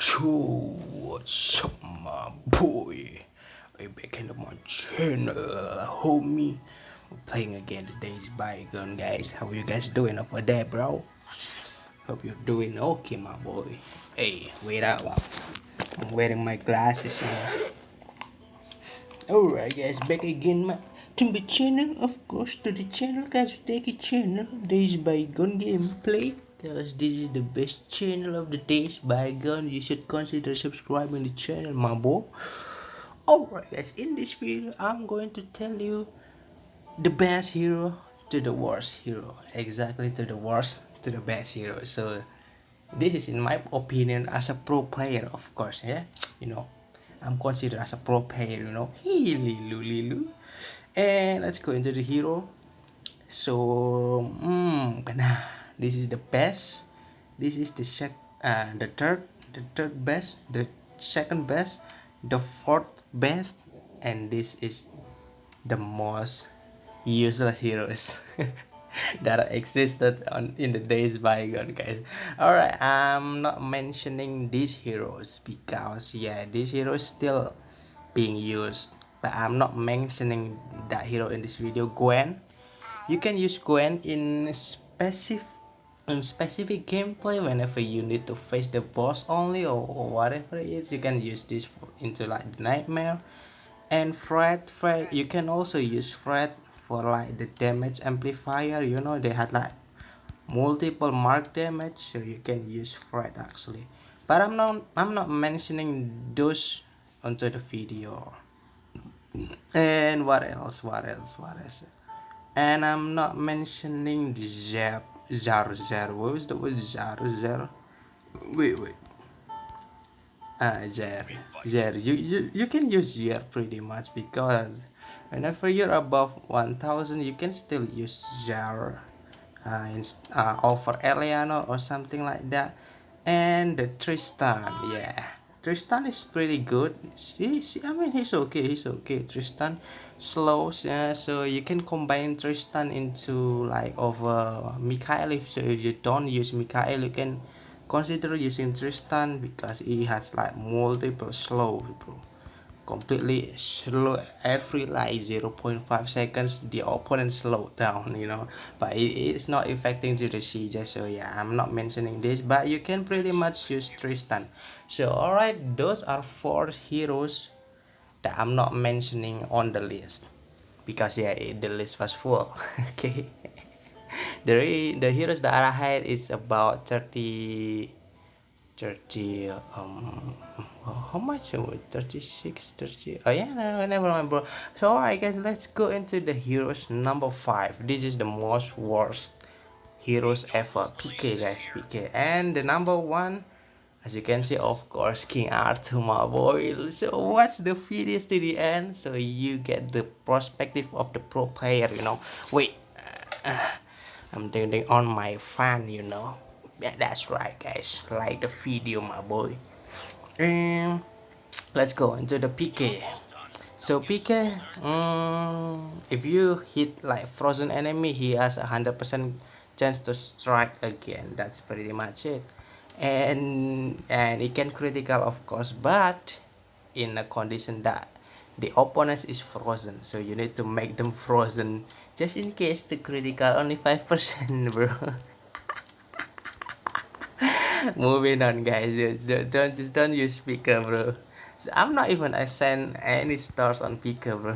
Yo, what's up, my boy? Are you back into my channel, homie? We're playing again today's Bygone, guys. How you guys doing over there, bro? Hope you're doing okay, my boy. Hey, wait out, I'm wearing my glasses now. Alright, guys, back again, to the channel, of course, to the channel, Kazutekii channel. This Bygone gameplay. Because this is the best channel of the days Bygone. You should consider subscribing the channel, my boy. Alright, guys, in this video, I'm going to tell you the best hero to the worst hero. Exactly, to the worst to the best hero. So this is in my opinion as a pro player, of course. Yeah, you know, I'm considered as a pro player, you know. And let's go into the hero. So this is the best. This is the third best, the second best, the fourth best, and this is the most useless heroes that existed in the days bygone, guys. All right, I'm not mentioning these heroes because yeah, these heroes still being used, but I'm not mentioning that hero in this video. Gwen, you can use Gwen in specific gameplay whenever you need to face the boss only, or whatever it is. You can use this into like the nightmare. And Fred, you can also use Fred for like the damage amplifier. You know, they had like multiple mark damage, so you can use Fred actually. But I'm not mentioning those onto the video. And what else? And I'm not mentioning the Zar. What was the word Zar? Wait. Zer. You can use Zer pretty much because whenever you're above 1000, you can still use Zer over Eliano or something like that. And the Tristan, yeah, Tristan is pretty good. I mean, he's okay. Tristan slows, yeah, so you can combine Tristan into like over Mikhail. If you don't use Mikhail, you can consider using Tristan because he has like multiple slow, bro. Completely slow every like 0.5 seconds the opponent slow down, you know, but it's not affecting to the siege. So yeah, I'm not mentioning this, but you can pretty much use Tristan. So all right, those are four heroes that I'm not mentioning on the list because yeah, the list was full. Okay. The heroes that I had is about 30 how much 36 30. Oh yeah, no, never mind, bro. So alright, guys, let's go into the heroes number 5. This is the most worst heroes ever. PK, guys, PK. And the number 1, as you can see, of course, King Arthur, my boy. So watch the videos to the end so you get the perspective of the pro player, you know. Wait, I'm turning on my fan, you know. Yeah, that's right, guys. Like the video, my boy. And let's go into the PK. So PK, if you hit like frozen enemy, he has 100% chance to strike again. That's pretty much it. And it can critical, of course, but in a condition that the opponent is frozen, so you need to make them frozen just in case the critical only 5%, bro. Moving on, guys. Don't use speaker, bro. So I'm not even assign any stars on speaker, bro.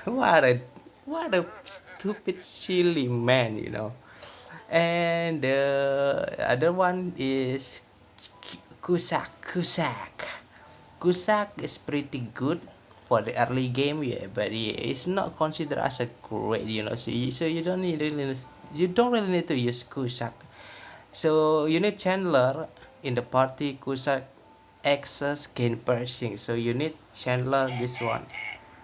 what a what a stupid silly man, you know. And the other one is Kusak is pretty good for the early game, yeah, but it's not considered as a great, you know. So you don't really need to use Kusak. So you need Chandler in the party. Kusak access gain piercing. So you need Chandler this one.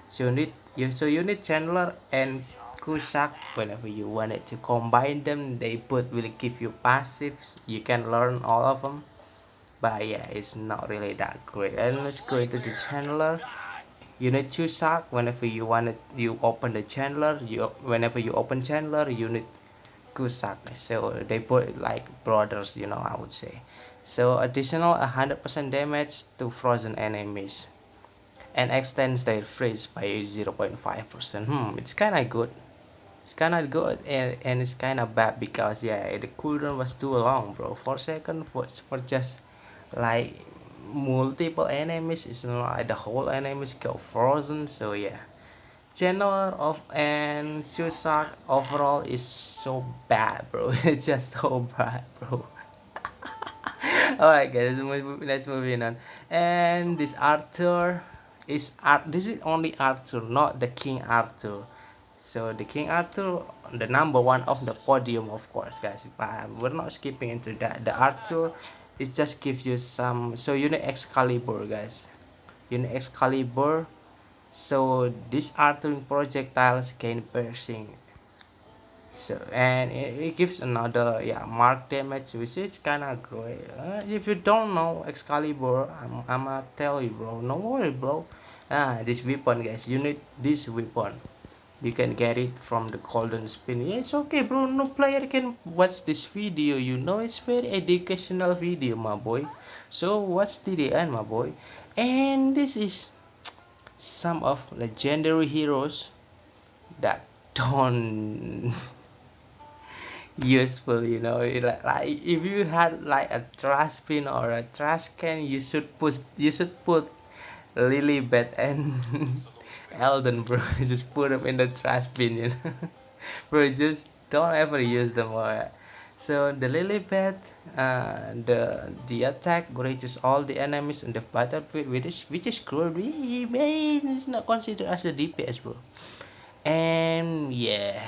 So you need Chandler and Kusak whenever you wanted to combine them. They both will give you passives. You can learn all of them. But yeah, it's not really that great. And let's go into the Chandler. You need Chusak whenever you open the Chandler. Whenever you open Chandler, you need Kusak. So they put like brothers, I would say. So additional 100% damage to frozen enemies and extends their freeze by 0.5%. It's kind of good. It's kind of good, and it's kind of bad because yeah, the cooldown was too long, bro. 4 seconds for just like multiple enemies. It's not like the whole enemies go frozen. So yeah, genre of and Chusak overall is so bad, bro. It's just so bad, bro. Alright, guys, let's move on. And this Arthur is this is only Arthur, not the King Arthur. So the King Arthur, the number one of the podium, of course, guys. But we're not skipping into that. The Arthur, it just gives you some. So you need Excalibur, guys. You need Excalibur. So these Arthur projectiles gain piercing. So and it gives another mark damage, which is kind of great. If you don't know Excalibur, I'm gonna tell you, bro. No worry, bro. This weapon, guys, you need this weapon. You can get it from the golden spin. Yeah, it's okay, bro. No player can watch this video, it's very educational video, my boy. So watch to the end, my boy. And this is some of legendary heroes that don't useful, like if you had like a trash bin or a trash can, you should put Lilibet and Elden, bro. Just put them in the trash bin, bro. Just don't ever use them. So the Lilibet, the attack reaches all the enemies in the battlefield, which is good. Man, it's not considered as a DPS, bro. And yeah,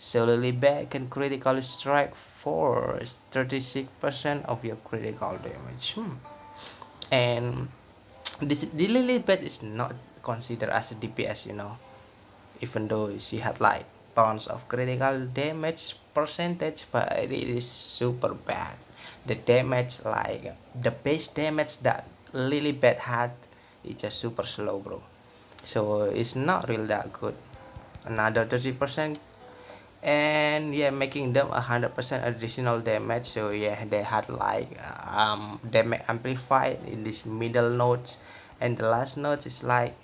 so Lilibet can critically strike for 36% of your critical damage. And this the Lilibet is not considered as a DPS, even though she had like tons of critical damage percentage, but it is super bad. The damage, like the base damage that Lilibet had, is just super slow, bro. So it's not really that good. Another 30%, and yeah, making them 100% additional damage. So yeah, they had like damage amplified in this middle notes, and the last note is like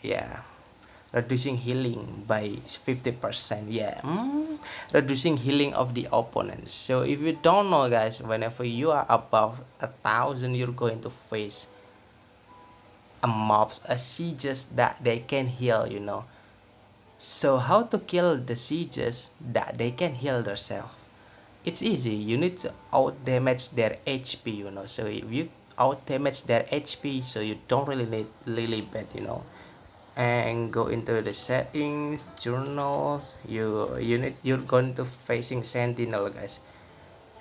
reducing healing by 50%. Yeah, reducing healing of the opponents. So if you don't know, guys, whenever you are above 1,000, you're going to face a mobs, a sieges that they can heal, So how to kill the sieges that they can heal themselves? It's easy. You need to out damage their HP, So if you out damage their HP, so you don't really need Lilibet, And go into the settings, journals. You're going to facing Sentinel, guys,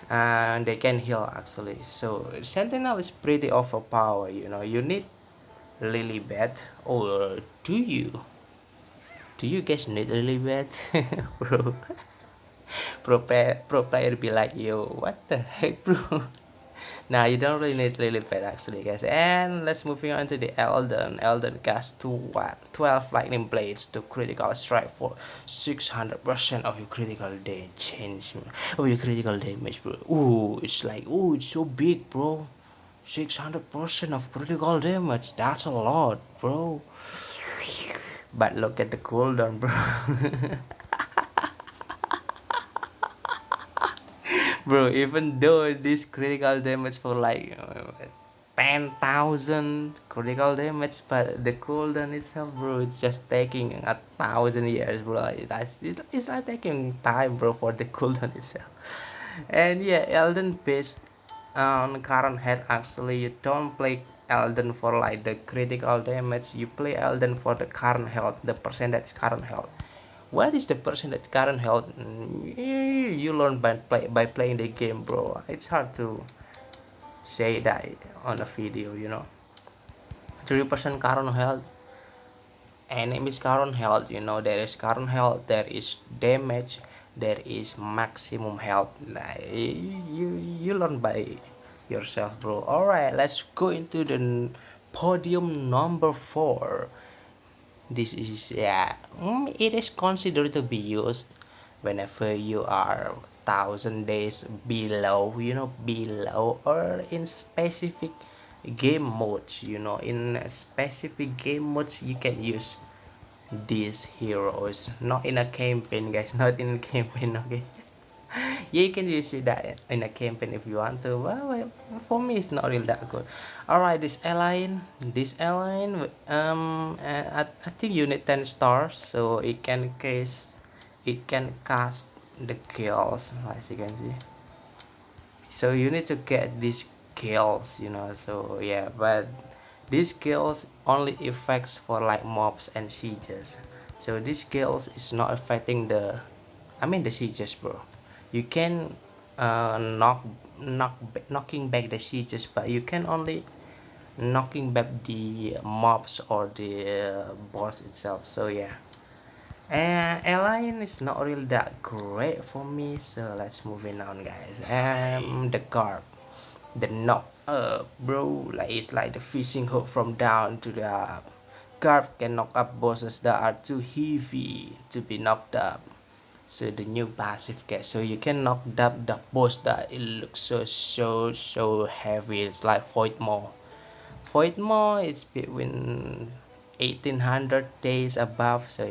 and they can heal actually. So Sentinel is pretty overpowered, You need Lilibet, or do you? Do you guys need Lilibet, bro? Pro player be like, yo, what the heck, bro? Now you don't really need Lilibet actually, guys. And let's moving on to the Elden cast 12 lightning blades to critical strike for 600% of your critical damage. Oh, your critical damage, bro. Ooh, it's like, ooh, it's so big, bro. 600% of critical damage. That's a lot, bro. But look at the cooldown, bro. Bro, even though this critical damage for like 10,000 critical damage, but the cooldown itself, bro, it's just taking 1,000 years, bro. It's not taking time, bro, for the cooldown itself. And yeah, Elden based on current health. Actually, you don't play Elden for like the critical damage. You play Elden for the current health, the percentage current health. What is the percentage current health? You learn by playing the game, bro. It's hard to say that on a video, 3% current health, enemies current health, there is current health, there is damage, there is maximum health. Like, you learn by yourself, bro. All right, let's go into the podium number 4. This is it is considered to be used whenever you are 1,000 days below, below, or in specific game modes, in specific game modes you can use these heroes, not in a campaign, guys, not in a campaign. Okay. Yeah, you can use that in a campaign if you want to. Well, for me, it's not really that good. All right, I think you need 10 stars, so it can cast the kills, as you can see. So you need to get these kills, So yeah, but these kills only effects for like mobs and sieges. So these kills is not affecting the sieges, bro. You can knocking back the sieges, but you can only knocking back the mobs or the boss itself. So yeah, Alien is not really that great for me. So let's moving on, guys. The guard, the knock up, bro. Like it's like the fishing hook from down to the up. Guard can knock up bosses that are too heavy to be knocked up. So the new passive get, so you can knock up the boss that it looks so heavy. It's like Voidmore is between 1800 days above. So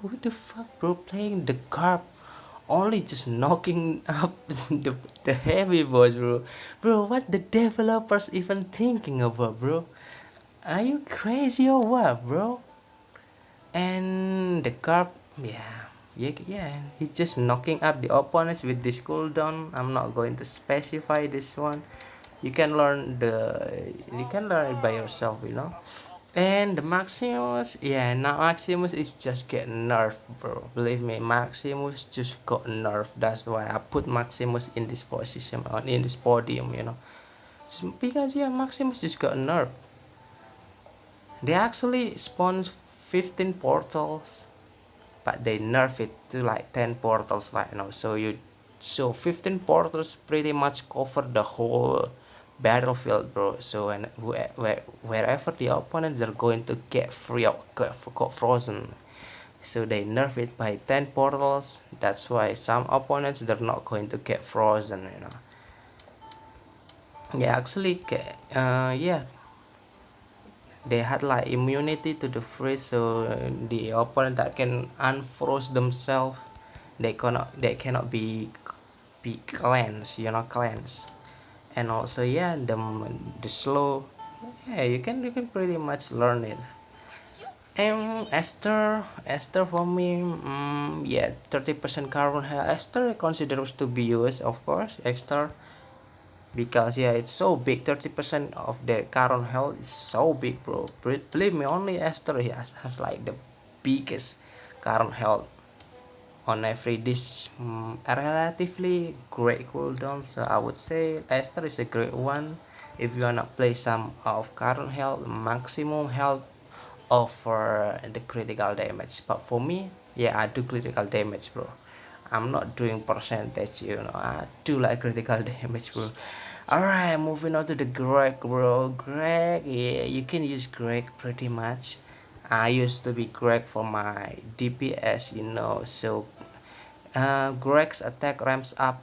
what the fuck, bro, playing the carp only just knocking up the heavy boss, bro. What the developers even thinking about, bro? Are you crazy or what, bro? And the carp, yeah, he's just knocking up the opponents with this cooldown. I'm not going to specify this one. You can learn it by yourself, And the Maximus, yeah, now Maximus is just getting nerfed, bro. Believe me, Maximus just got nerfed. That's why I put Maximus in this position, in this podium, because yeah, Maximus just got nerfed. They actually spawned 15 portals, but they nerf it to like 10 portals right now. So 15 portals pretty much cover the whole battlefield, bro. So wherever the opponents are going to get frozen, so they nerf it by 10 portals. That's why some opponents they're not going to get frozen. Yeah, actually, yeah, they had like immunity to the freeze, so the opponent that can unfroze themselves, they cannot be cleansed, cleansed. And also, yeah, the slow, yeah, you can pretty much learn it. And Esther for me, yeah, 30% carbon hair. Esther considers to be US, of course, Esther, because yeah, it's so big. 30% of their current health is so big, bro. Believe me, only Esther has like the biggest current health on every dish. A relatively great cooldown, so I would say Esther is a great one if you wanna play some of current health, maximum health over the critical damage. But for me, yeah, I do critical damage, bro. I'm not doing percentage, I do like critical damage, bro. Alright, moving on to the Greg, bro. Greg, yeah, you can use Greg pretty much. I used to be Greg for my DPS, so Greg's attack ramps up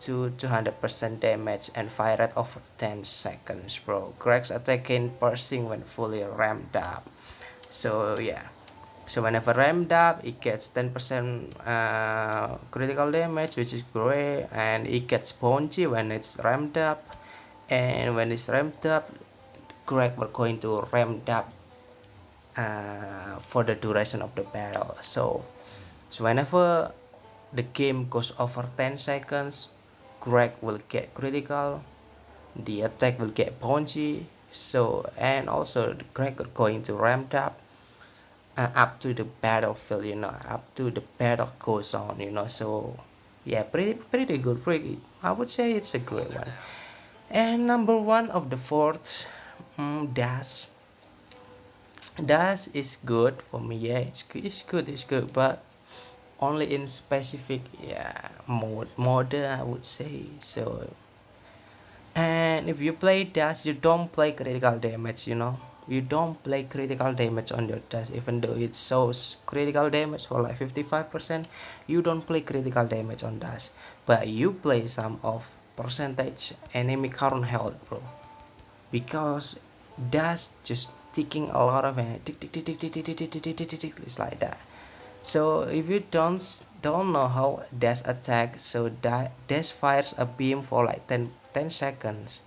to 200% damage and fire rate over 10 seconds, bro. Greg's attack gain piercing when fully ramped up. So yeah, so whenever ramped up, it gets 10% critical damage, which is great, and it gets punchy when it's ramped up. And when it's ramped up, Greg we're going to ramped up for the duration of the battle. So whenever the game goes over 10 seconds, Greg will get critical, the attack will get punchy. So and also Greg are going to ramp up to the battlefield, up to the battle goes on, So yeah, pretty good, pretty. I would say it's a great one. And number one of the fourth, Dash. Dash is good for me. Yeah, it's good, but only in specific, yeah, mode I would say. So and if you play Dash, you don't play critical damage, you don't play critical damage on your dash, even though it shows critical damage for like 55%. You don't play critical damage on dash, but you play some of percentage enemy current health, bro, because dash just ticking a lot of energy, tick tick tick tick tick tick tick tick tick tick tick tick, it's like that. So if you don't know how dash attack, so dash fires a beam for like 10 seconds.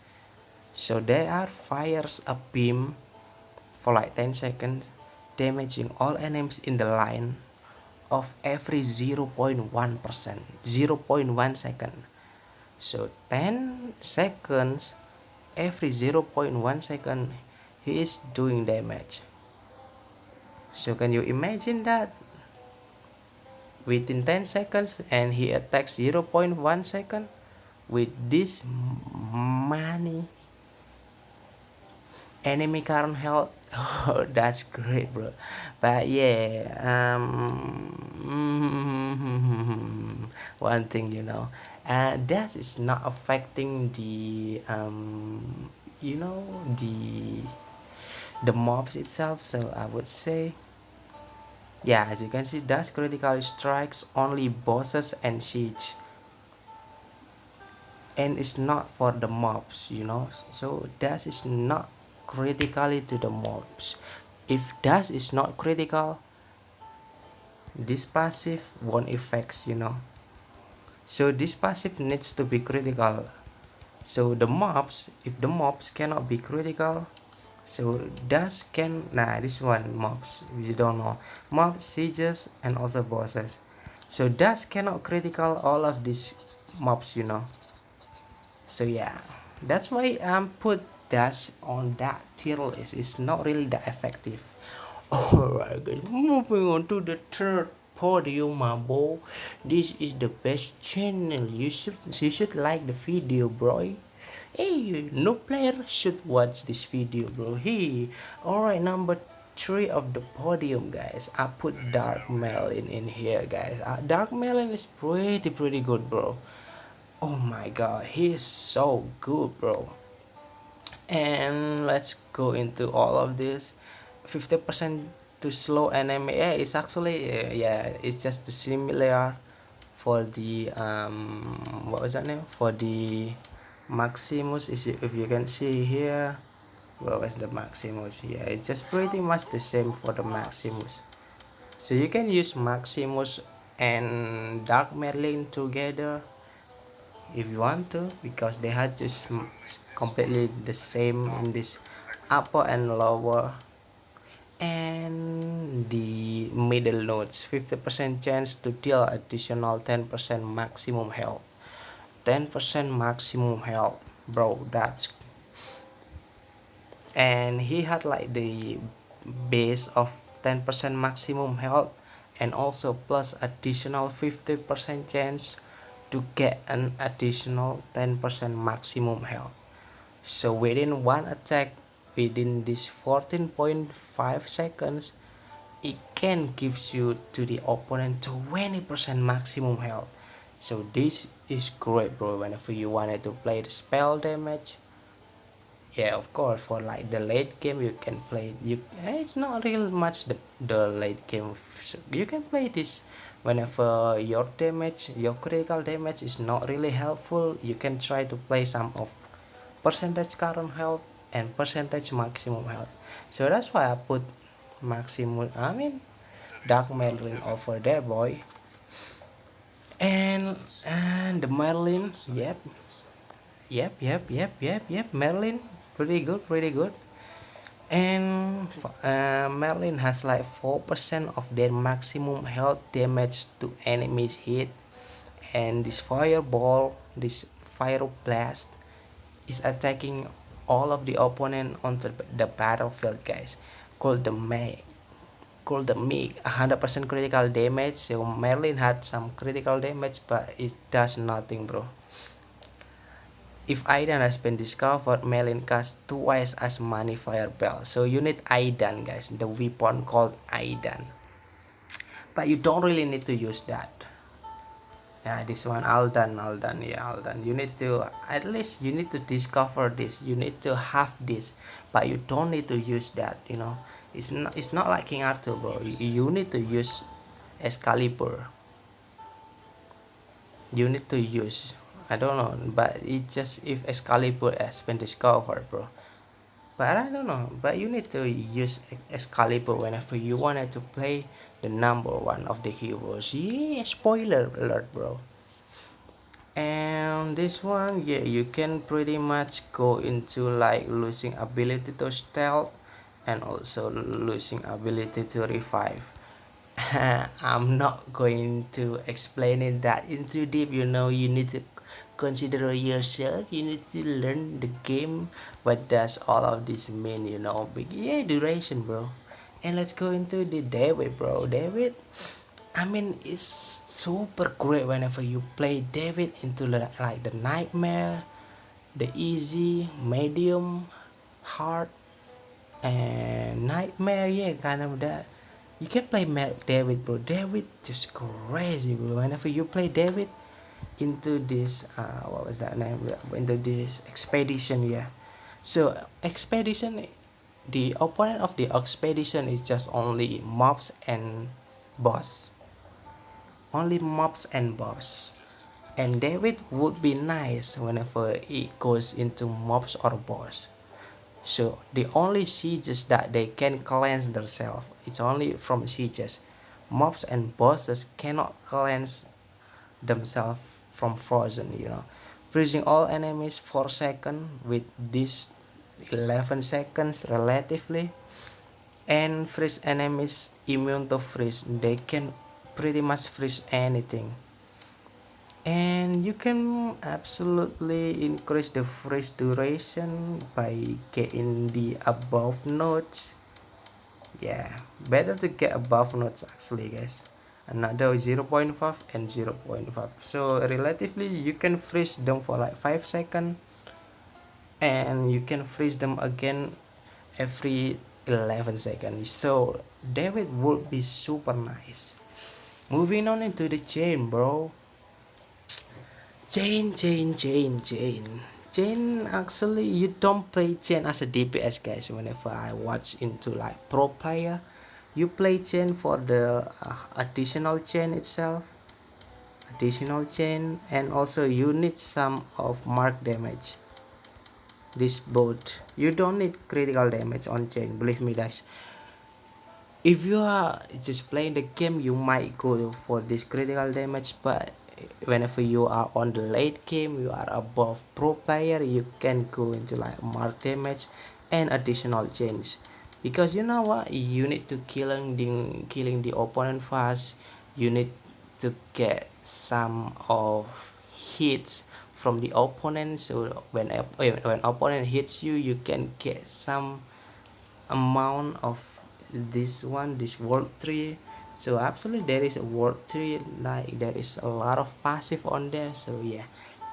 So they are fires a beam for like 10 seconds, damaging all enemies in the line of every 0.1%, 0.1 second. So 10 seconds, every 0.1 second, he is doing damage. So can you imagine that? Within 10 seconds, and he attacks 0.1 second with this money enemy current health. Oh, that's great, bro. But yeah, one thing, that is not affecting the you know the mobs itself. So I would say, yeah, as you can see, dash critical strikes only bosses and siege, and it's not for the mobs, so dash is not critically to the mobs. If dash is not critical, this passive won't affect, so this passive needs to be critical. So the mobs, if the mobs cannot be critical, so dash can, this one mobs, you don't know, mobs, sieges, and also bosses. So dash cannot critical all of these mobs, so yeah, that's why put dash on that tier list. It's not really that effective. Alright guys, moving on to the third podium, my boy. This is the best channel. You should like the video, bro. Hey, no player should watch this video, bro. Hey, alright, number 3 of the podium, guys. I put Dark Melon in here, guys. Dark Melon is pretty good, bro. Oh my god, he is so good, bro. And let's go into all of this. 50% to slow enemy. Yeah, it's actually, yeah, it's just similar for the what was that name, for the Maximus. If you can see here, what was the Maximus? Yeah, it's just pretty much the same for the Maximus. So you can use Maximus and Dark Merlin together if you want to, because they had just completely the same in this upper and lower and the middle nodes. 50% chance to deal additional 10% maximum health. 10% maximum health, bro. That's, and he had like the base of 10% maximum health, and also plus additional 50% chance to get an additional 10% maximum health. So within one attack, within this 14.5 seconds, it can give you to the opponent 20% maximum health. So this is great, bro, whenever you wanted to play the spell damage. Yeah, of course, for like the late game you can play, it's not real much the late game. So you can play this whenever your critical damage is not really helpful. You can try to play some of percentage current health and percentage maximum health. So that's why I put Dark Merlin over there, boy. And the Merlin, yep, Merlin, pretty good. And Merlin has like 4% of their maximum health damage to enemies hit, and this fireball, this fire blast, is attacking all of the opponent onto the battlefield, guys. Called the Meg, 100% critical damage. So Merlin had some critical damage, but it does nothing, bro. If Aidan has been discovered, Merlin casts twice as many fireball. So you need Aidan, guys, the weapon called Aidan. But you don't really need to use that. Yeah, this one all done, yeah, all done. You need to, at least you need to discover this, you need to have this, but you don't need to use that, you know. It's not like King Arthur, bro. You need to use Excalibur. You need to use, I don't know, but it just if Excalibur has been discovered, bro. But I don't know, but you need to use Excalibur whenever you wanted to play the number one of the heroes. Yeah, spoiler alert, bro. And this one, yeah, you can pretty much go into like losing ability to stealth and also losing ability to revive. I'm not going to explain it that into deep, you know. You need to consider yourself, you need to learn the game, what does all of this mean, you know. But yeah, duration, bro. And let's go into the David, bro. David, I mean, it's super great whenever you play David into like the nightmare, the easy, medium, hard, and nightmare. Yeah, kind of that. You can play David, bro. David just crazy, bro. Whenever you play David into this, what was that name? Into this expedition, yeah. So expedition, the opponent of the expedition is just only mobs and boss, only mobs and boss. And David would be nice whenever it goes into mobs or boss. So the only sieges that they can cleanse themselves, it's only from sieges. Mobs and bosses cannot cleanse themselves from frozen, you know. Freezing all enemies for seconds with this 11 seconds relatively, and freeze enemies immune to freeze. They can pretty much freeze anything. And you can absolutely increase the freeze duration by getting the above notes. Yeah, better to get above notes actually, guys. Another 0.5 and 0.5, so relatively you can freeze them for like 5 seconds, and you can freeze them again every 11 seconds. So David would be super nice. Moving on into the chain, bro. Chain, actually, you don't play chain as a DPS, guys. Whenever I watch into like pro player, you play chain for the additional chain itself, and also you need some of mark damage. This both, you don't need critical damage on chain, believe me, guys. If you are just playing the game, you might go for this critical damage, but whenever you are on the late game, you are above pro player, you can go into like mark damage and additional change, because you know what, you need to killing the opponent fast. You need to get some of hits from the opponent, so when opponent hits you, you can get some amount of this world tree. So absolutely there is a world tree, like there is a lot of passive on there. So yeah,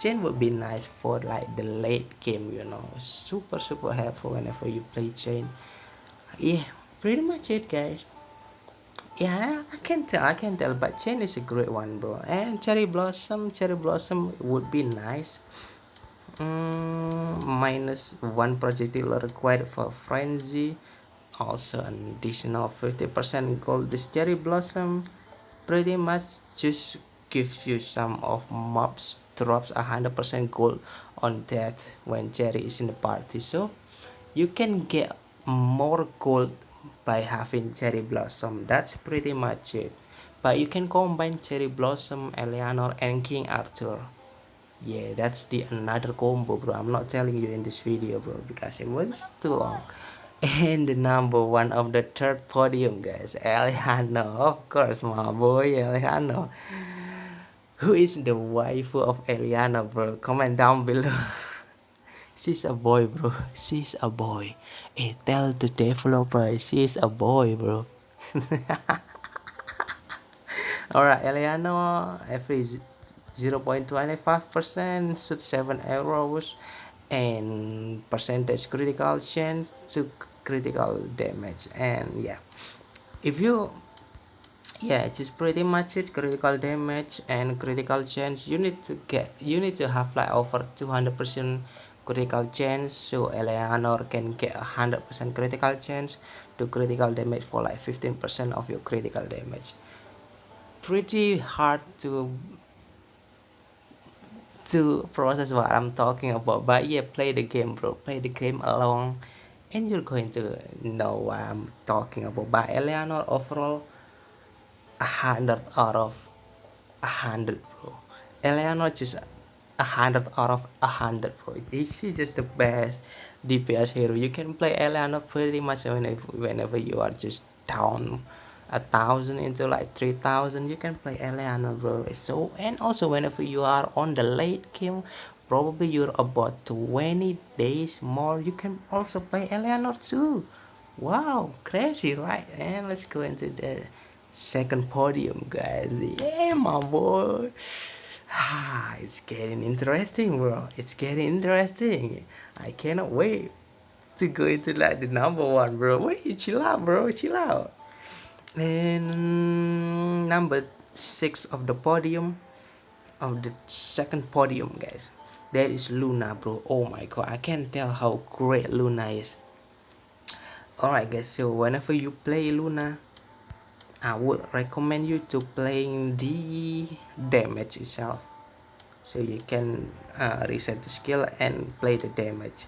chain would be nice for like the late game, you know. Super helpful whenever you play chain. Yeah, pretty much it, guys. Yeah, I can tell, but chain is a great one, bro. And cherry blossom would be nice. Minus one projectile required for frenzy, also an additional 50% gold. This cherry blossom pretty much just gives you some of mobs drops 100% gold on death when cherry is in the party, so you can get more gold by having cherry blossom. That's pretty much it. But you can combine cherry blossom, Eleanor, and King Arthur. Yeah, that's the another combo, bro. I'm not telling you in this video, bro, because it was too long. And the number one of the third podium, guys, Eliano, of course, my boy Eliano. Who is the waifu of Eliana, bro? Comment down below. She's a boy, bro. She's a boy. Hey, tell the developer she's a boy, bro. Alright, Eliano, every 0.25% shoot 7 arrows and percentage critical chance to critical damage. And yeah, if you Yeah, it's just pretty much it. Critical damage and critical chance, you need to have like over 200% critical chance, so Eleanor can get 100% critical chance to critical damage for like 15% of your critical damage. Pretty hard to process what I'm talking about, but yeah, play the game, bro. Play the game along and you're going to know what I'm talking about. But Eleanor overall 100 out of 100, bro. Eleanor just 100 out of 100, bro. This is just the best DPS hero. You can play Eleanor pretty much whenever you are just down 1,000 into like 3,000. You can play Eleanor, bro. So, and also whenever you are on the late game, probably you're about 20 days more, you can also play Eleanor too. Wow, crazy, right? And let's go into the second podium, guys. Yeah, my boy. It's getting interesting, bro. It's getting interesting. I cannot wait to go into like the number one, bro. Wait, chill out, bro. Chill out. And number six of the podium, of the second podium, guys. That is Luna, bro. Oh my god, I can't tell how great Luna is. Alright, guys. So whenever you play Luna, I would recommend you to playing the damage itself, so you can reset the skill and play the damage,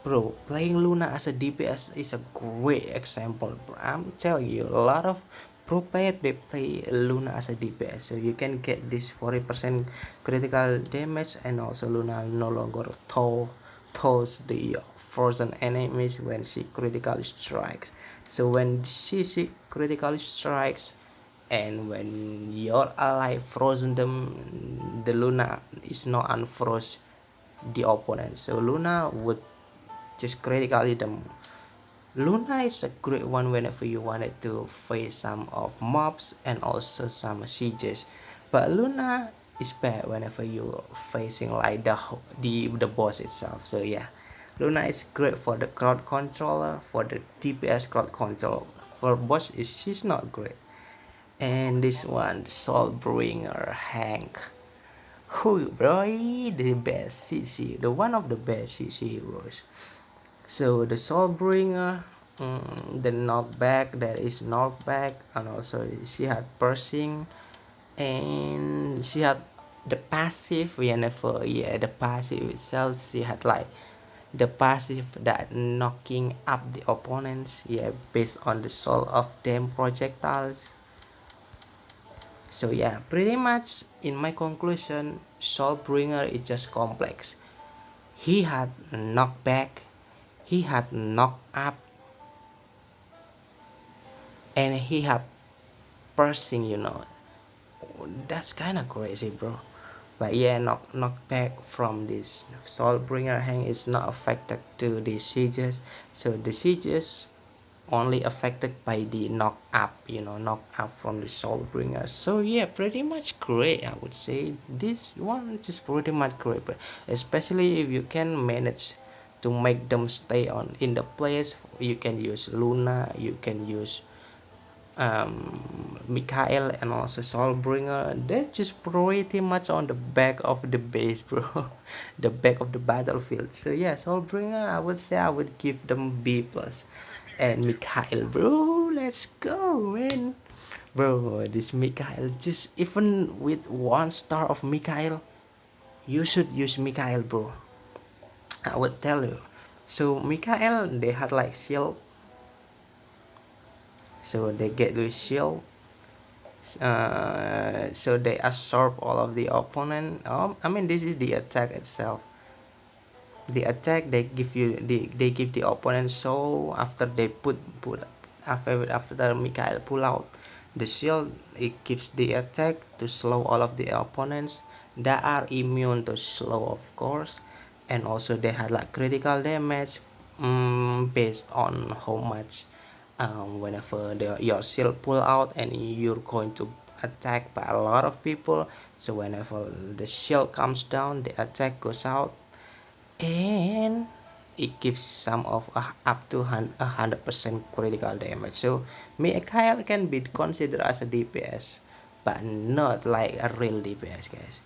bro. Playing Luna as a DPS is a great example, bro. I'm telling you, a lot of pro player they play Luna as a DPS, so you can get this 40% critical damage, and also Luna no longer throws the frozen enemies when she critically strikes. So when she critically strikes, and when your ally frozen them, the Luna is not unfroze the opponent, so Luna would just critically them. Luna is a great one whenever you wanted to face some of mobs and also some sieges, but Luna is bad whenever you're facing like the boss itself. So yeah, Luna is great for the crowd controller, for the DPS crowd control. For boss, she's not great. And this one, Soulbringer Hank. Who, bro? The best CC, the one of the best CC heroes. So the Soulbringer, the knockback, that is knockback, and also she had piercing, and she had the passive. Whenever, yeah, the passive itself, she had like the passive that knocking up the opponents, yeah, based on the soul of them projectiles. So yeah, pretty much in my conclusion, Soulbringer is just complex. He had knockback, he had knock up, and he had piercing. That's kind of crazy, bro. But yeah, knockback from this Soulbringer hang is not affected to the sieges. So the sieges only affected by the knock up from the Soulbringer. So yeah, pretty much great. I would say this one is pretty much great, but especially if you can manage to make them stay on in the place, you can use Luna, you can use Mikhail, and also Soulbringer. They're just pretty much on the back of the base, bro. The back of the battlefield. So yeah, Soulbringer, I would say I would give them B plus. And Mikhail, bro, let's go, man. Bro, this Mikhail, just even with 1 star of Mikhail, you should use Mikhail, bro. I would tell you. So Mikhail, they had like shield, so they get the shield, so they absorb all of the opponent. I mean, this is the attack itself. The attack, they give the opponent soul after they put after Mikhail pull out the shield. It gives the attack to slow all of the opponents that are immune to slow, of course, and also they had like critical damage, based on how much, whenever your shield pull out and you're going to attack by a lot of people. So whenever the shield comes down, the attack goes out, and it gives some of up to 100% critical damage. So Mikhail can be considered as a DPS, but not like a real DPS, guys.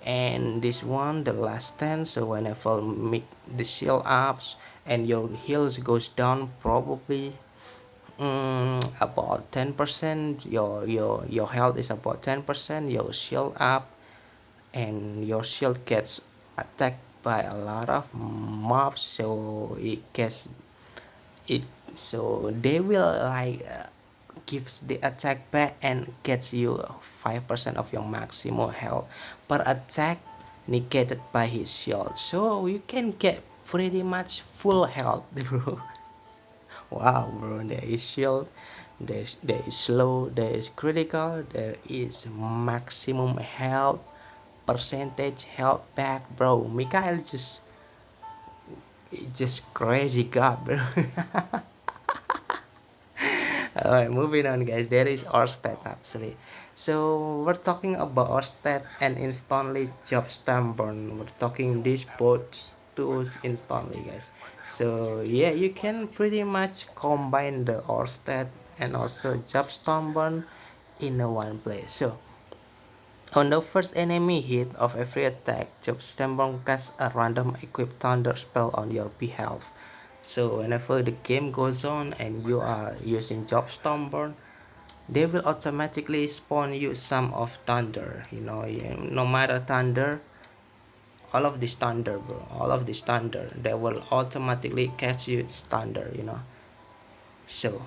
And this one, the last 10, so whenever make the shield ups and your heals goes down, probably about 10%, your health is about 10%, your shield up, and your shield gets attacked by a lot of mobs, so it so they will like gives the attack back and gets you 5% of your maximum health per attack negated by his shield, so you can get pretty much full health, bro. Wow, bro, there is shield, there is slow, there is critical, there is maximum health percentage health back, bro. Mikael just crazy god, bro. Alright, moving on, guys. There is our stat actually. So we're talking about our stat and instantly job Stamborn. We're talking these both tools instantly, guys. So yeah, you can pretty much combine the Orsted and also job Stamborn in a one place. So on the first enemy hit of every attack, Job Stamborn casts a random equipped thunder spell on your behalf. So whenever the game goes on and you are using Job Stormborn, they will automatically spawn you some of thunder. No matter thunder, all of this thunder, bro, all of this thunder, they will automatically catch you thunder. So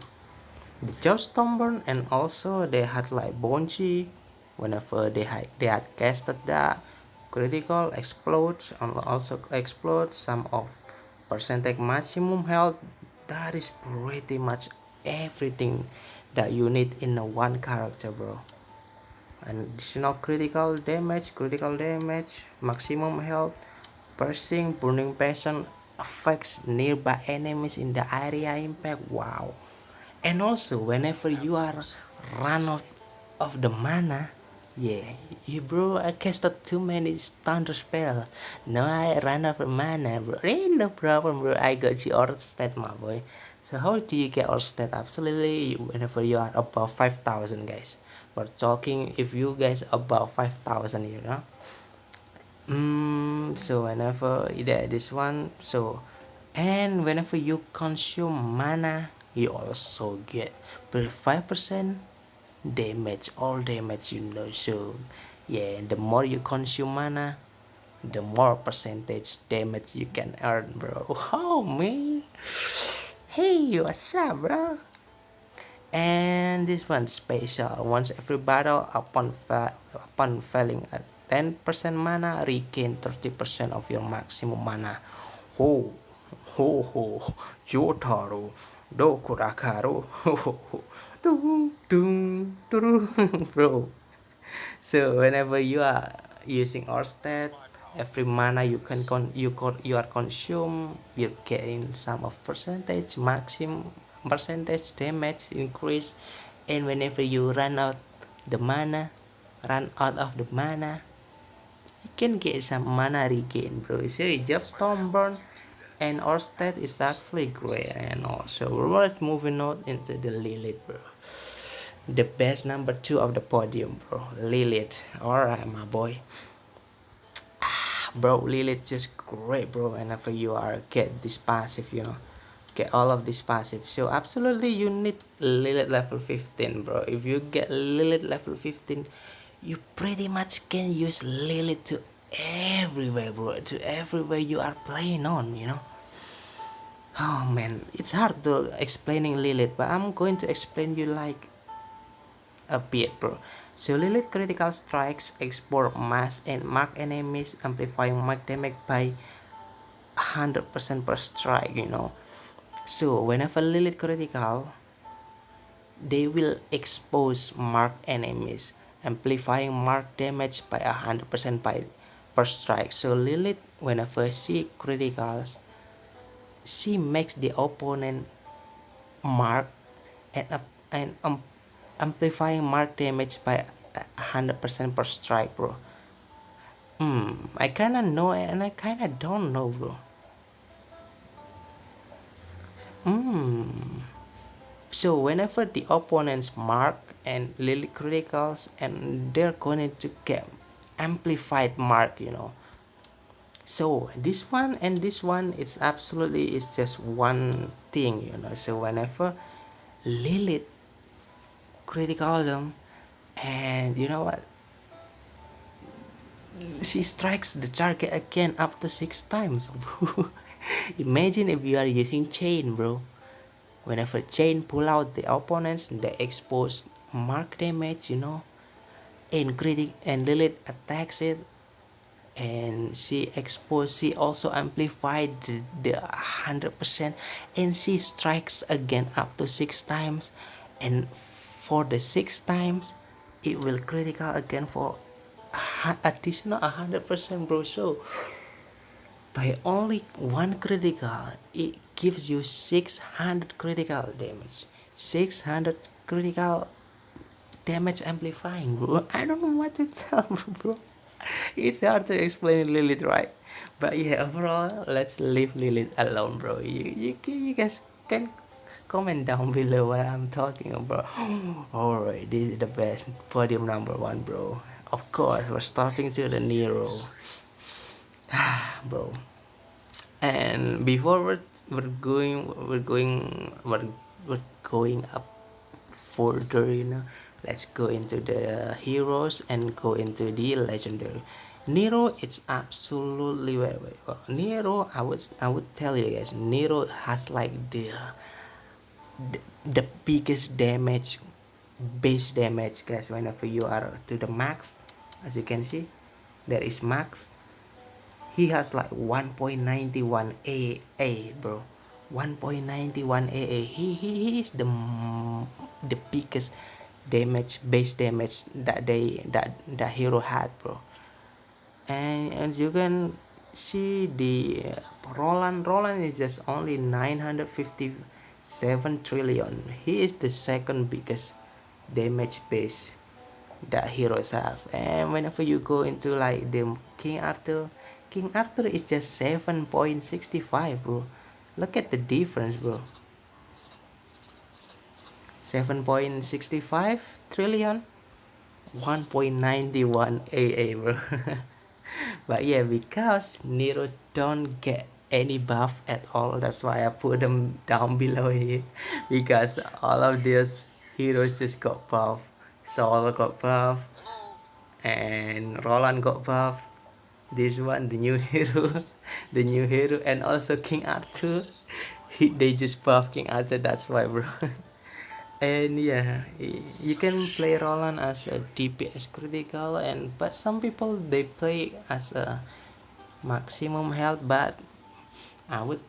the Job Stormborn, and also they had like Bonji, whenever they had casted that critical explodes and also explode some of percentage maximum health. That is pretty much everything that you need in a one character, bro. And additional critical damage, maximum health, piercing, burning passion, affects nearby enemies in the area impact. Wow. And also whenever you are run out of the mana, yeah, you bro, I casted too many thunder spells. Now I ran out of mana, bro. Ain't no problem, bro. I got you all stat, my boy. So how do you get all stat? Absolutely, whenever you are above 5,000, guys. We're talking if you guys above 5,000. So whenever this one, so and whenever you consume mana, you also get 5% damage, all damage. So yeah, the more you consume mana, the more percentage damage you can earn, bro. Oh man, hey, what's up, bro? And this one special. Once every battle, upon failing at 10% mana, regain 30% of your maximum mana. Ho, ho, ho, Jotaro, Dokurakaru, ho, ho, ho, dum, dum, dum, bro. So whenever you are using Orsted, every mana you are consume, you gain some of percentage, maximum percentage damage increase, and whenever you run out of the mana, you can get some mana regain, bro. So just Stormburn and Orsted is actually great, and also we're moving on into the Lilith, bro. The best number two of the podium, bro. Lilith. Alright, my boy. Bro, Lilith just great, bro. Whenever you are get this passive. Get all of this passive. So absolutely you need Lilith level 15, bro. If you get Lilith level 15, you pretty much can use Lilith to everywhere, bro. To everywhere you are playing on. Oh man, it's hard to explaining Lilith, but I'm going to explain you like a bit, bro. So Lilith critical strikes export mass and mark enemies, amplifying mark damage by 100% per strike. So whenever Lilith critical, they will expose mark enemies, amplifying mark damage by 100% per strike. So Lilith, whenever she criticals, she makes the opponent mark and amplifying mark damage by 100% per strike, bro. I kinda know and I kinda don't know, bro. So whenever the opponents mark and lily criticals, and they're going to get amplified mark, so this one and this one, it's absolutely, it's just one thing, so whenever Lilith critical them, and you know what, she strikes the target again up to 6 times. Imagine if you are using chain, bro. Whenever chain pull out the opponents, they expose mark damage, and Lilith attacks it, and she also amplified the 100%, and she strikes again up to 6 times, and for the 6 times it will critical again for additional 100%, bro. So by only one critical, it gives you 600 critical damage, 600 critical damage amplifying, bro. I don't know what to tell, bro. It's hard to explain Lilith, right? But yeah, overall, let's leave Lilith alone, bro. You guys can comment down below what I'm talking about. Alright, this is the best podium number one, bro. Of course, we're starting to the Nero, bro. And before we're going up further, let's go into the heroes and go into the legendary. Nero, it's absolutely very well. Nero, I would tell you guys, Nero has like the biggest damage, base damage, guys. Whenever you are to the max, as you can see, there is max. He has like 1.91 AA, bro. 1.91 AA. He is the biggest damage, base damage that hero had, bro. And as you can see, the Roland is just only 957 trillion. He is the second biggest damage base that heroes have. And whenever you go into like the King Arthur is just 7.65, bro. Look at the difference, bro. 7.65 trillion, 1.91 AA, bro. But yeah, because Nero don't get any buff at all, that's why I put them down below here. Because all of these heroes just got buff. Saul got buff, and Roland got buff. This one, the new hero, the new hero, and also King Arthur. They just buff King Arthur, that's why, bro. And yeah, you can play Roland as a DPS critical, and but some people they play as a maximum health. But I would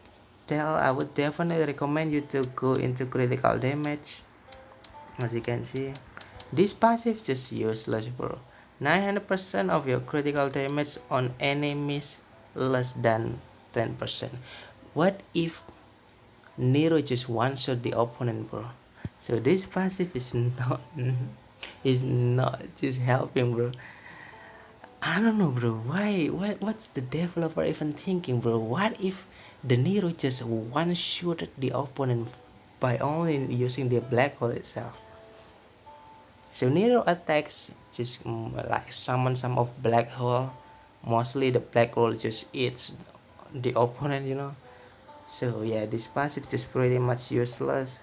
I would definitely recommend you to go into critical damage. As you can see, this passive is just useless, bro. 900% of your critical damage on enemies less than 10%. What if Nero just one-shot the opponent, bro? So this passive is not is not just helping, bro. I don't know, bro. What's the developer even thinking, bro? What if the Nero just one-shot the opponent by only using the black hole itself? So Nero attacks just like summon some of black hole. Mostly the black hole just eats the opponent. So yeah, this passive is pretty much useless.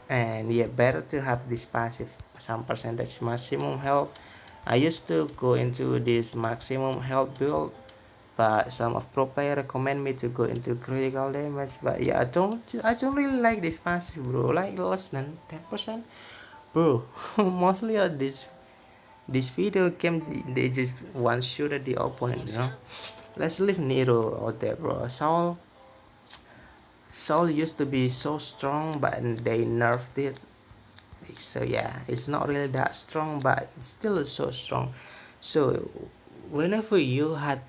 And yeah, better to have this passive some percentage maximum health. I used to go into this maximum health build, but some of pro player recommend me to go into critical damage. But yeah, I don't really like this passive, bro. Like less than 10%, bro. Mostly this video came, they just one shoot at the opponent. Let's leave Nero out there, bro. Saul used to be so strong, but they nerfed it. So yeah, it's not really that strong, but it's still so strong. So whenever you had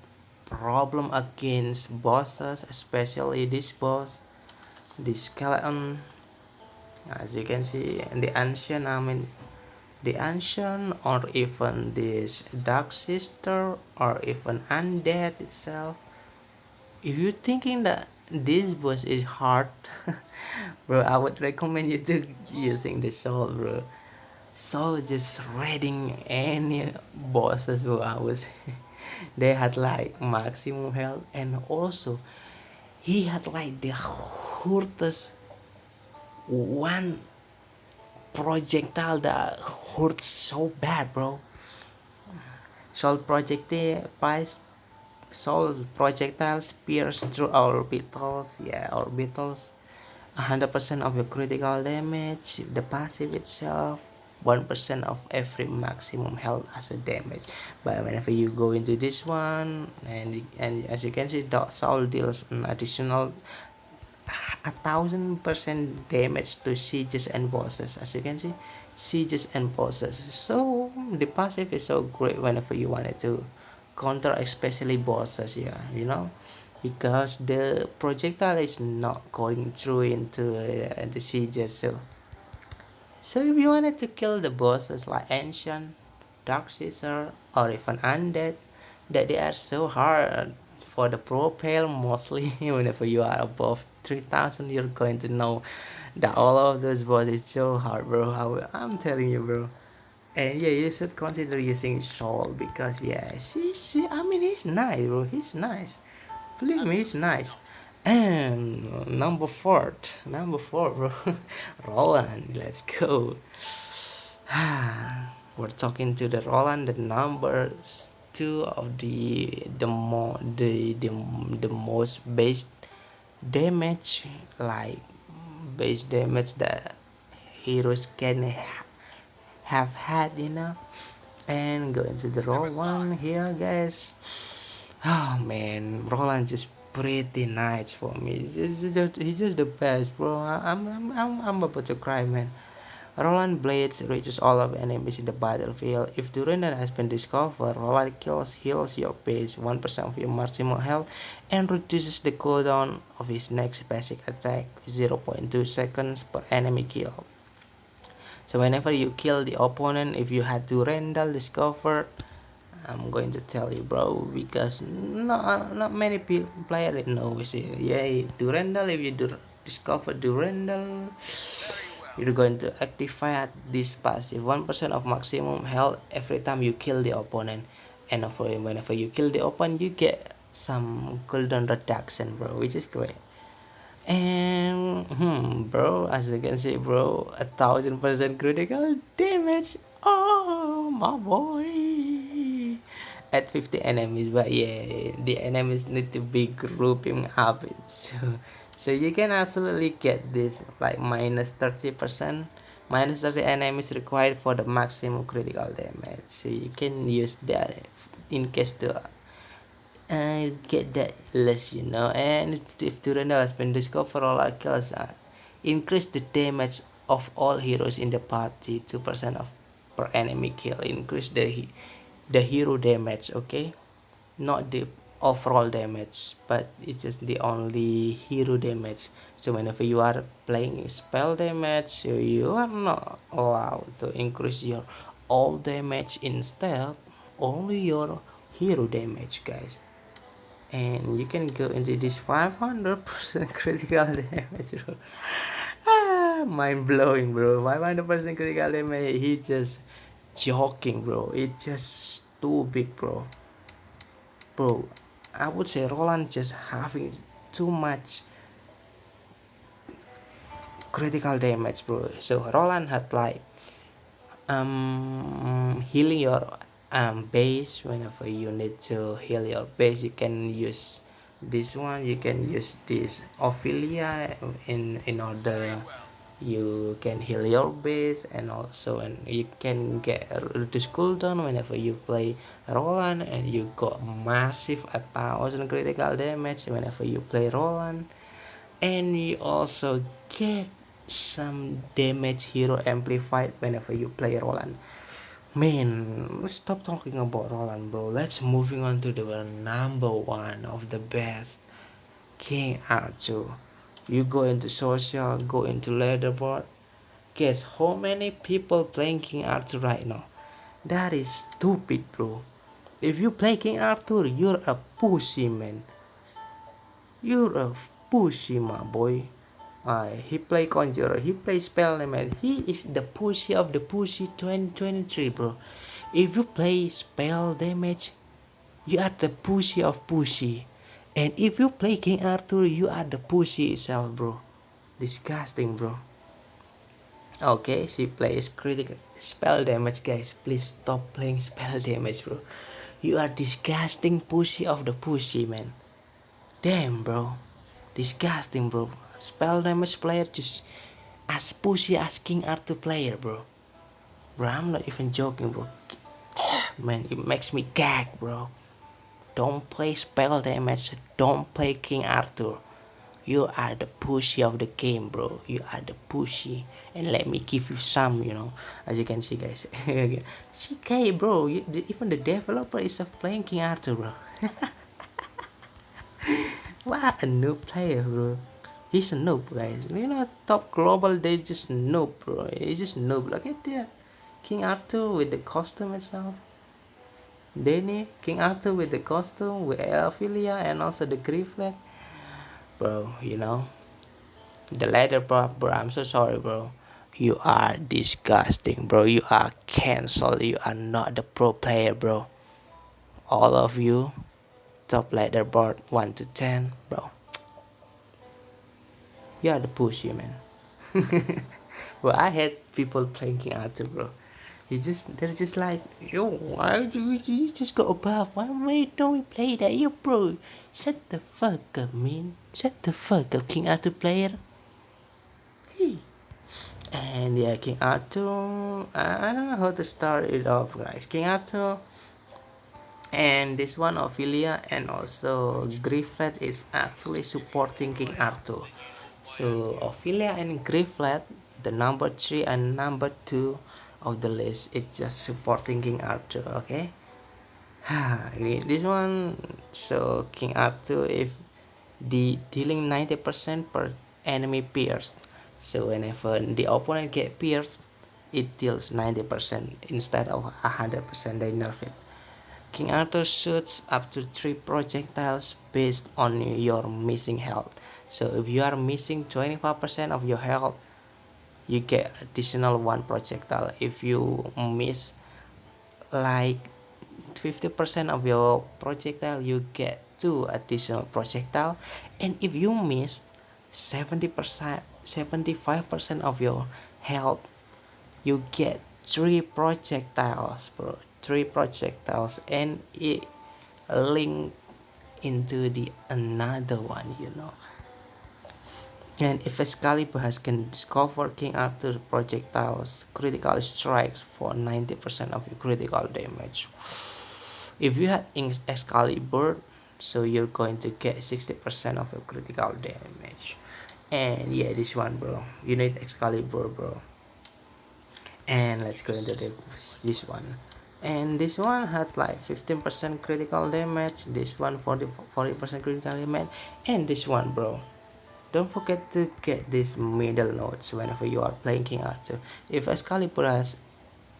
problem against bosses, especially this boss, the skeleton, as you can see, and the ancient, the ancient, or even this dark sister, or even undead itself, if you're thinking that this boss is hard. Bro, I would recommend you to using the soul, bro. So just reading any bosses who I was they had like maximum health, and also he had like the hurtest one projectile that hurts so bad, bro. Soul projectile price soul projectiles pierce through orbitals, yeah, orbitals 100% of your critical damage, the passive itself 1% of every maximum health as a damage. But whenever you go into this one, and as you can see, the soul deals an additional 1000% damage to sieges and bosses. As you can see, sieges and bosses. So the passive is so great whenever you wanted to counter, especially bosses, yeah, you know, because the projectile is not going through into the sieges. So if you wanted to kill the bosses like ancient, dark caesar, or even undead, that they are so hard for the pro player mostly. Whenever you are above 3000, you're going to know that all of those bosses is so hard, bro. I'm telling you, bro. And yeah, you should consider using Soul, because yeah, I mean, he's nice, bro. He's nice. Believe me, he's nice. And number four, bro. Roland, let's go. We're talking to the Roland, the numbers two of the most base damage, like base damage that heroes can have had, you know. And go into the Roland here, guys. Oh man, Roland just pretty nice for me. He's just the best, bro. I'm about to cry, man. Roland Blades reaches all of enemies in the battlefield. If Durandal has been discovered, Roland heals your base 1% of your maximum health and reduces the cooldown of his next basic attack 0.2 seconds per enemy kill. So whenever you kill the opponent, if you had Durandal discovered, I'm going to tell you, bro, because not many players knows it. Yeah, Durandal. If you discover Durandal, you're going to activate this passive 1% of maximum health every time you kill the opponent, and whenever you kill the opponent, you get some cooldown reduction, bro, which is great. And bro, as you can see, bro, 1000% critical damage. Oh my boy, at 50 enemies. But yeah, the enemies need to be grouping up. So you can absolutely get this like minus 30%, minus 30 enemies required for the maximum critical damage. So you can use that in case to get that less, you know. And if Tyrannel has been discovered, all our kills increase the damage of all heroes in the party 2% of per enemy kill. Increase the hero damage, okay, not the overall damage, but it's just the only hero damage. So whenever you are playing spell damage, you are not allowed to increase your all damage, instead only your hero damage, guys. And you can go into this 500% critical damage, bro. Mind blowing, bro. 500% critical damage. He's just joking, bro. It's just too big, bro. I would say Roland just having too much critical damage, bro. So Roland had like healing your base. Whenever you need to heal your base, you can use this one. You can use this Ophelia in order you can heal your base, and also and you can get reduced cooldown whenever you play Roland, and you got massive 1000 critical damage whenever you play Roland. And you also get some damage hero amplified whenever you play Roland. Man, let's stop talking about Roland, bro. Let's moving on to the number one of the best, King Arthur. You go into social, go into leaderboard. Guess how many people playing King Arthur right now? That is stupid, bro. If you play King Arthur, you're a pussy, man. You're a pushy, my boy. He play conjurer, he play spell damage. He is the pushy of the pushy 2023, bro. If you play spell damage, you are the pushy of pushy. And if you play King Arthur, you are the pushy itself, bro. Disgusting, bro. Okay, she plays critical spell damage, guys. Please stop playing spell damage, bro. You are disgusting pushy of the pushy, man. Damn, bro. Disgusting, bro. Spell damage player just as pushy as King Arthur player, bro. Bro, I'm not even joking, bro. Man, it makes me gag, bro. Don't play spell damage. Don't play King Arthur. You are the pushy of the game, bro. You are the pushy. And let me give you some, as you can see, guys. CK, bro. Even the developer is playing King Arthur, bro. What a noob player, bro. He's a noob, guys. Top global, they just noob, bro. He's just noob. Look at that. King Arthur with the costume itself. Danny, King Arthur with the costume, with Ophelia, and also the Grifflet. Bro, the leather bro, I'm so sorry, bro. You are disgusting, bro. You are cancelled. You are not the pro player, bro. All of you, top leaderboard 1 to 10, bro. You are the pushy, man. Well, I hate people playing King Arthur, bro. They're just like, yo, why do you just go above? Why don't we play that? Yo, bro, shut the fuck up, man. Shut the fuck up, King Arthur player. Hey. And yeah, King Arthur, I don't know how to start it off, guys. King Arthur and this one Ophelia and also Grifflet is actually supporting King Arthur. So Ophelia and Grifflet, the number 3 and number 2 of the list, is just supporting King Arthur. Okay. This one, so King Arthur, if dealing 90% per enemy pierced, so whenever the opponent get pierced, it deals 90% instead of 100%. They nerf it. King Arthur shoots up to 3 projectiles based on your missing health. So if you are missing 25% of your health, you get additional 1 projectile. If you miss like 50% of your projectile, you get 2 additional projectile. And if you miss 70%, 75% of your health, you get 3 projectiles, bro. 3 projectiles, and it link into the another one. And if Excalibur can discover King Arthur projectiles, critical strikes for 90% of your critical damage. If you had Excalibur, so you're going to get 60% of your critical damage. And yeah, this one, bro. You need Excalibur, bro. And let's go into this one. And this one has like 15% critical damage. This one 40% critical damage. And this one, bro. Don't forget to get these middle notes whenever you are playing King Arthur. If Excalibur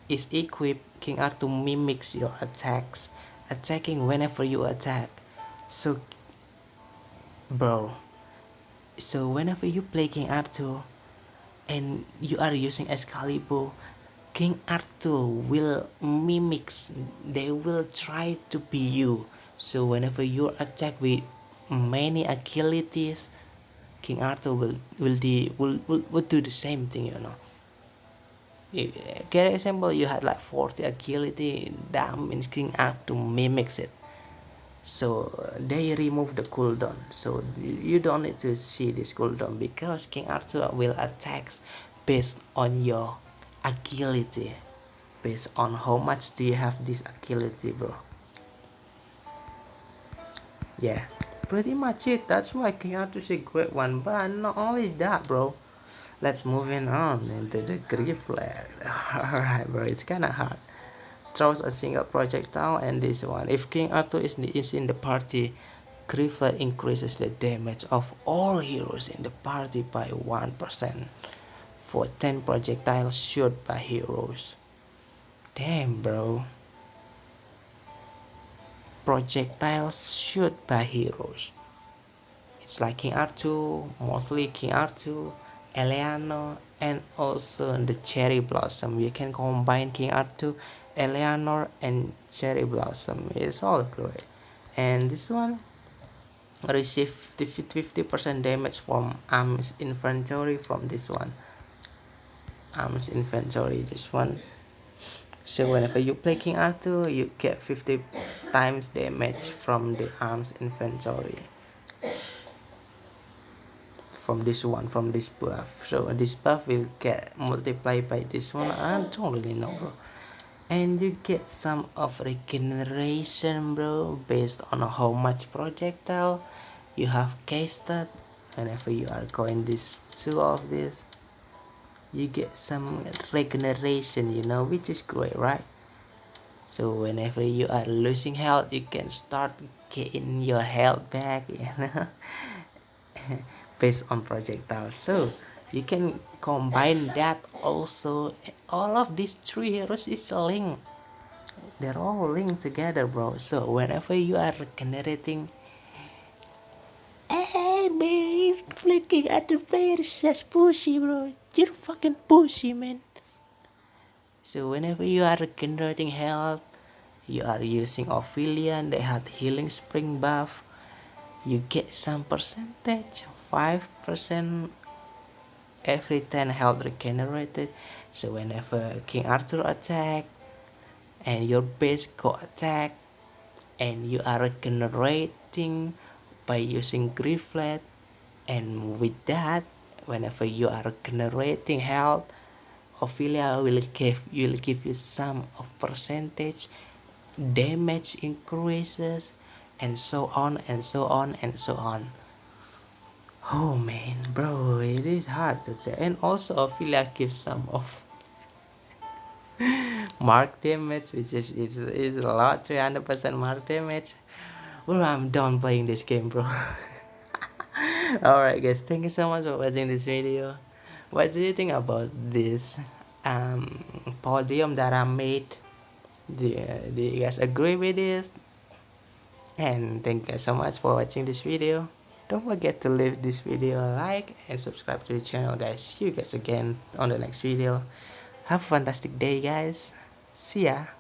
is equipped, King Arthur mimics your attacks, attacking whenever you attack. So, bro, so whenever you play King Arthur and you are using Excalibur, King Arthur will mimics. They will try to be you. So whenever you attack with many abilities, King Arthur will do the same thing. For example, you had like 40 agility, that means King Arthur mimics it. So they remove the cooldown. So you don't need to see this cooldown because King Arthur will attack based on your agility. Based on how much do you have this agility, bro. Yeah, pretty much it. That's why King Arthur is a great one. But not only that, bro. Let's moving on into the Grifflet. Alright, bro, it's kinda hard. Throws a single projectile, and this one. If King Arthur is in the party, Grifflet increases the damage of all heroes in the party by 1% for 10 projectiles shot by heroes. Damn, bro. Projectiles shot by heroes. It's like King R2, mostly King R2, Eleanor, and also the Cherry Blossom. You can combine King R2, Eleanor, and Cherry Blossom. It's all great. And this one receive 50% damage from arms inventory from this one. Arms inventory, this one. So whenever you play King R2, you get 50 times damage from the arms inventory. From this one, from this buff. So this buff will get multiplied by this one. I don't really know, bro. And you get some of regeneration, bro, based on how much projectile you have casted. Whenever you are going this two of this, you get some regeneration, you know, which is great, right? So whenever you are losing health, you can start getting your health back, you know. Based on projectile. So you can combine that also. All of these three heroes is linked. They're all linked together, bro. So whenever you are regenerating, hey man, looking at the player says pussy, bro. You're fucking pussy, man. So whenever you are regenerating health, you are using Ophelia, they had healing spring buff, you get some percentage, 5% every 10 health regenerated. So whenever King Arthur attack and your base go attack and you are regenerating by using Grifflet, and with that, whenever you are regenerating health, Ophelia will give you some of percentage, damage increases, and so on and so on and so on. Oh man, bro, it is hard to say. And also Ophelia gives some of mark damage, which is a lot, 300% mark damage. Bro, I'm done playing this game, bro. Alright guys, thank you so much for watching this video. What do you think about this podium that I made? Do you guys agree with this? And thank you guys so much for watching this video. Don't forget to leave this video a like and subscribe to the channel, guys. See you guys again on the next video. Have a fantastic day, guys. See ya.